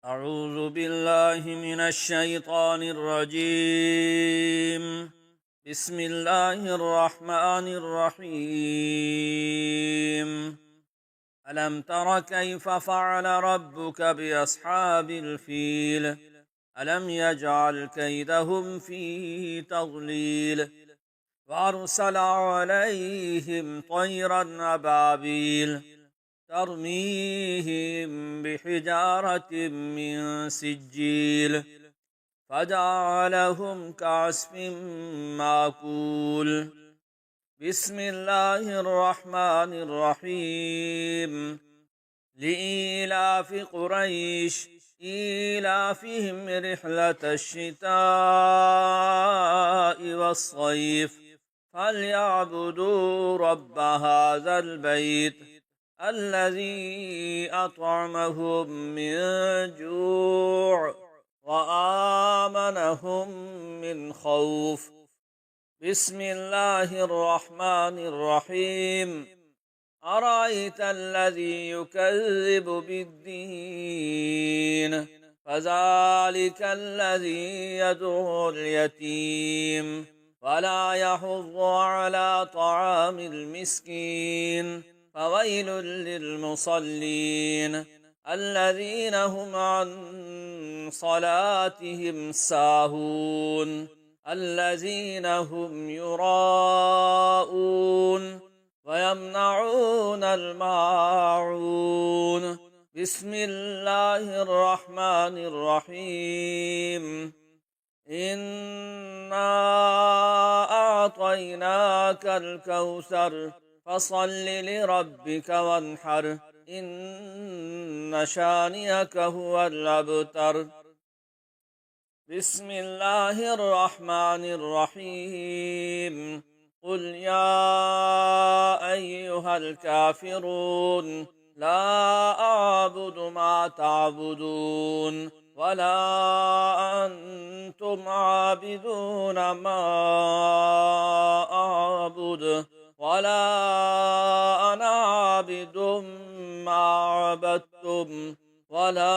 أعوذ بالله من الشيطان الرجيم. بسم الله الرحمن الرحيم. ألم تر كيف فعل ربك بأصحاب الفيل؟ ألم يجعل كيدهم في تضليل وأرسل عليهم طيرا أبابيل ترميهم بحجارة من سجيل فجعلهم كعصف مأكول. بسم الله الرحمن الرحيم. لإيلاف قريش إيلافهم رحلة الشتاء والصيف فليعبدوا رب هذا البيت الذي أطعمهم من جوع وآمنهم من خوف. بسم الله الرحمن الرحيم. أرأيت الذي يكذب بالدين فذلك الذي يدعو اليتيم ولا يحض على طعام المسكين فويل للمصلين الذين هم عن صلاتهم ساهون الذين هم يراءون ويمنعون الماعون. بسم الله الرحمن الرحيم. إنا أعطيناك الكوثر فصل لربك وانحر إن شانئك هو الأبتر. بسم الله الرحمن الرحيم. قل يا أيها الكافرون لا أعبد ما تعبدون ولا أنتم عابدون ما أعبد ولا أنا عابد ما عبدتم ولا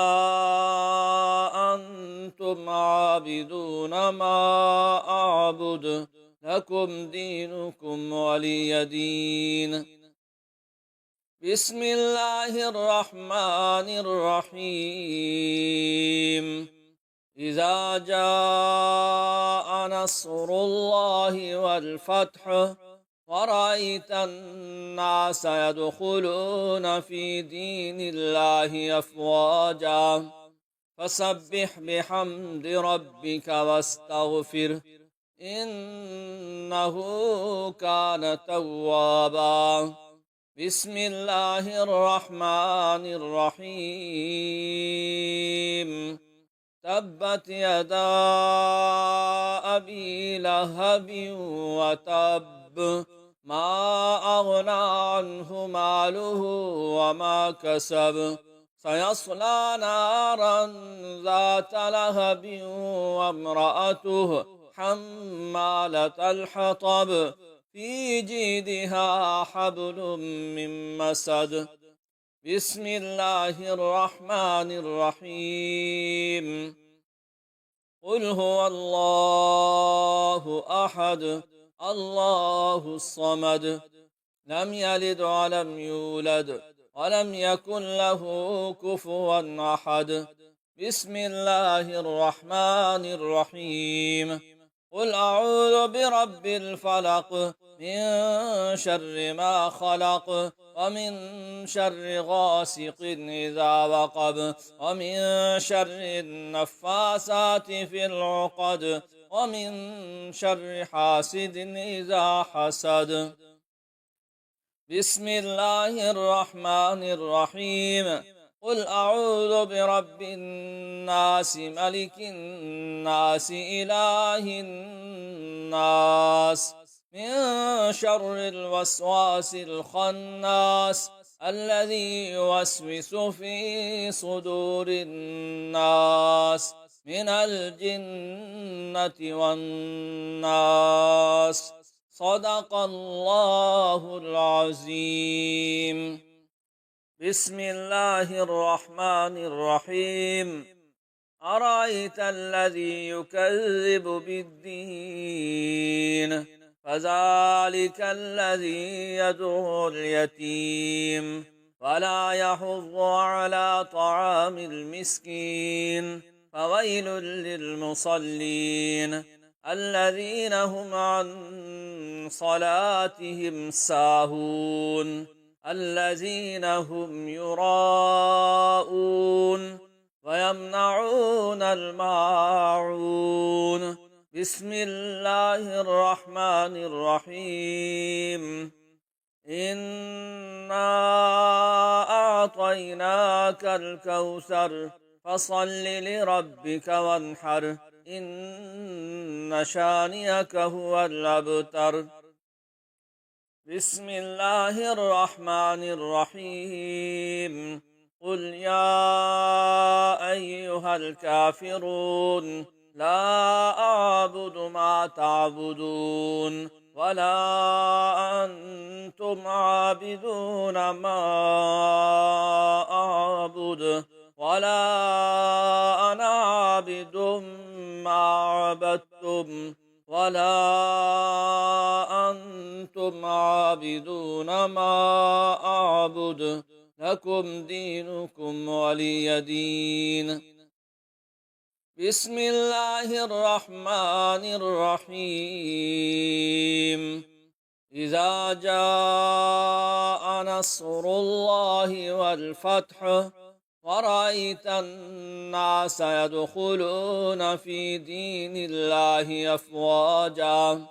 أنتم عابدون ما أعبد لكم دينكم ولي دين. بسم الله الرحمن الرحيم. إذا جاء نصر الله والفتح ورأيت الناس يدخلون في دين الله أفواجا فسبح بحمد ربك واستغفره إنه كان توابا. بسم الله الرحمن الرحيم. تبت يدا أبي لهب وتب ما أغنى عنه ماله وما كسب سيصلى نارا ذات لهب وامرأته حمالة الحطب في جيدها حبل من مسد. بسم الله الرحمن الرحيم. قل هو الله أحد الله الصمد لم يلد ولم يولد ولم يكن له كفوا أحد. بسم الله الرحمن الرحيم. قل أعوذ برب الفلق من شر ما خلق ومن شر غاسق إذا وقب ومن شر النفاسات في العقد ومن شر حاسد إذا حسد. بسم الله الرحمن الرحيم. قل أعوذ برب الناس ملك الناس إله الناس من شر الوسواس الخناس الذي يوسوس في صدور الناس من الجنة والناس. صدق الله العظيم. بسم الله الرحمن الرحيم. أرأيت الذي يكذب بالدين فذلك الذي يدعو اليتيم ولا يحض على طعام المسكين فويل للمصلين الذين هم عن صلاتهم ساهون الذين هم يراءون ويمنعون الماعون بسم الله الرحمن الرحيم إنا أعطيناك الكوثر فصل لربك وانحر إن شانئك هو الأبتر بسم الله الرحمن الرحيم قل يا أيها الكافرون لا أعبد ما تعبدون ولا أنتم عابدون ما أعبد ولا أنا عابد ما عبدتم ولا أنتم عابدون ما أعبد لكم دينكم ولي دين بسم الله الرحمن الرحيم إذا جاء نصر الله والفتح ورأيت الناس يدخلون في دين الله أفواجا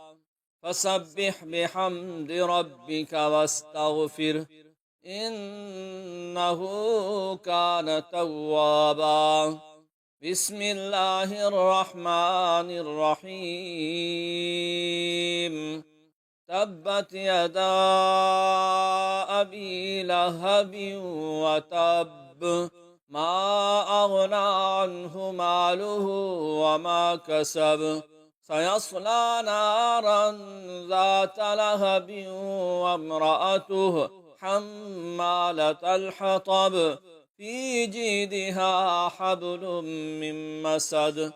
فسبح بحمد ربك واستغفره إنه كان توابا بسم الله الرحمن الرحيم تبت يدا أبي لهب وتب ما أغنى عنه ماله وما كسب سيصلى نارا ذات لهب وامرأته حمالة الحطب في جيدها حبل من مسد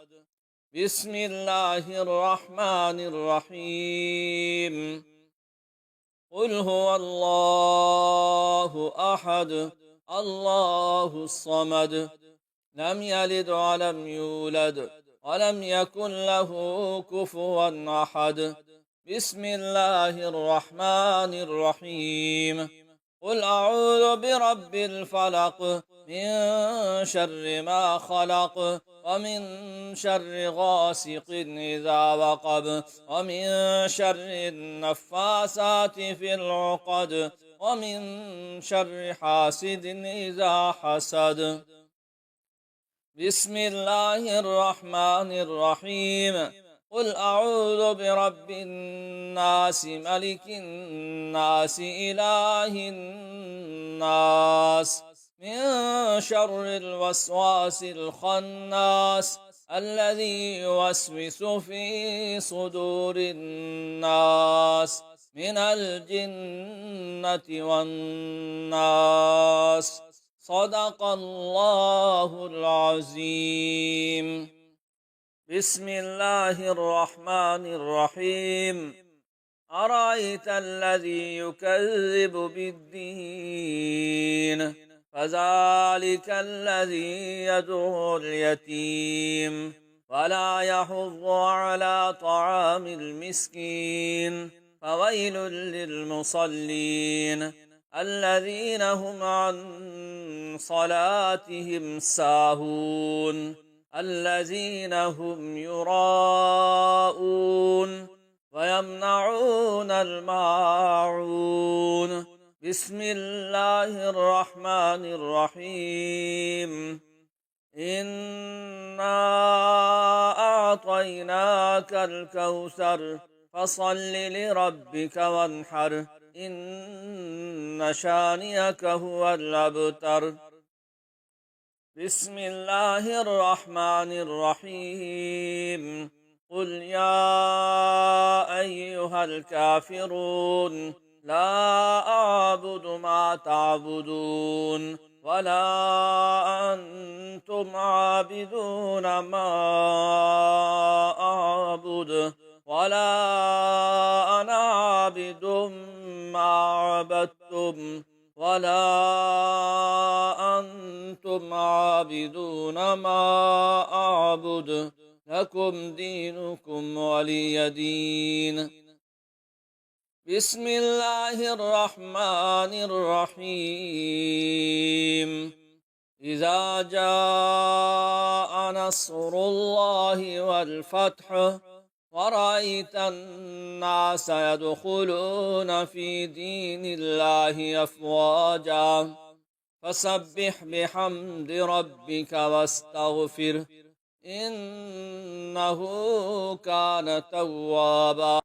بسم الله الرحمن الرحيم قل هو الله أحد الله الصمد لم يلد ولم يولد ولم يكن له كفوا أحد بسم الله الرحمن الرحيم قل أعوذ برب الفلق من شر ما خلق ومن شر غاسق إذا وقب ومن شر النفاسات في العقد ومن شر حاسد إذا حسد بسم الله الرحمن الرحيم قل أعوذ برب الناس ملك الناس إله الناس من شر الوسواس الخناس الذي يوسوس في صدور الناس من الجنة والناس صدق الله العظيم بسم الله الرحمن الرحيم أرأيت الذي يكذب بالدين فذلك الذي يدعو اليتيم ولا يحض على طعام المسكين فويل للمصلين الذين هم عن صلاتهم ساهون الذين هم يراءون ويمنعون الماعون بسم الله الرحمن الرحيم إنا أعطيناك الكوثر فصل لربك وانحر إن شانئك هو الأبتر بسم الله الرحمن الرحيم قل يا أيها الكافرون لا أعبد ما تعبدون ولا أنتم عابدون ما أعبد ولا أنا عابد ما عبدتم ولا أنتم عابدون ما أعبد لكم دينكم ولي دين. بسم الله الرحمن الرحيم. إذا جاء نصر الله والفتح ورأيت الناس يدخلون في دين الله أفواجا فسبح بحمد ربك واستغفره إنه كان توابا.